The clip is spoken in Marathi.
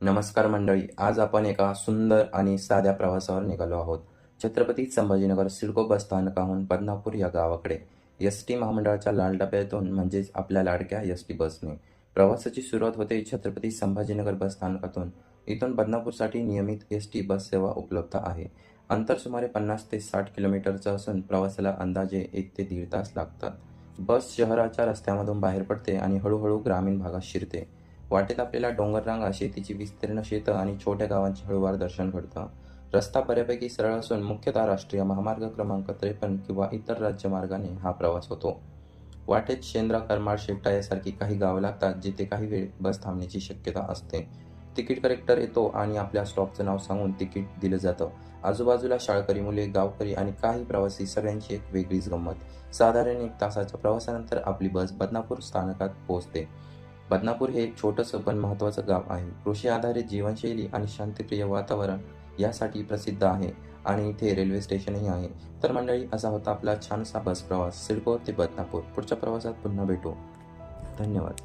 नमस्कार मंडळी, आज आपण एका सुंदर आणि साध्या प्रवासावर निघालो आहोत. छत्रपती संभाजीनगर सिडको बस स्थानकाहून बदनापूर या गावाकडे एस टी महामंडळाच्या लाल डब्यातून म्हणजेच आपल्या लाडक्या एस टी बसने. प्रवासाची सुरुवात होते छत्रपती संभाजीनगर बस स्थानकातून. इथून बदनापूरसाठी नियमित एस टी बस सेवा उपलब्ध आहे. अंतर सुमारे 50 ते 60 किलोमीटरचं असून प्रवासाला अंदाजे 1 ते 1.5 तास लागतात. बस शहराच्या रस्त्यामधून बाहेर पडते आणि हळूहळू ग्रामीण भागात शिरते. वाटेत आपल्याला डोंगररांगा, शेतीची विस्तीर्ण शेतं आणि छोट्या गावांचे हळूवार दर्शन घडतं. रस्ता बऱ्यापैकी सरळ असून मुख्यतः राष्ट्रीय महामार्ग क्रमांक 53 किंवा इतर राज्यमार्गाने हा प्रवास होतो. वाटेत शेंद्रा, करमाळ, शेकटा यासारखी काही गावं लागतात, जिथे काही वेळ बस थांबण्याची शक्यता असते. तिकीट कलेक्टर येतो आणि आपल्या स्टॉपचं नाव सांगून तिकीट दिलं जातं. आजूबाजूला शाळकरी मुले, गावकरी आणि काही प्रवासी, सगळ्यांची एक वेगळीच गंमत. साधारण 1 तासाच्या प्रवासानंतर आपली बस बदनापूर स्थानकात पोहोचते. बदनापूर हे एक छोटंसं पण महत्त्वाचं गाव आहे. कृषी आधारित जीवनशैली आणि शांतिप्रिय वातावरण यासाठी प्रसिद्ध आहे आणि इथे रेल्वे स्टेशनही आहे. तर मंडळी, असा होता आपला छानसा बस प्रवास सिडको ते बदनापूर. पुढच्या प्रवासात पुन्हा भेटू. धन्यवाद.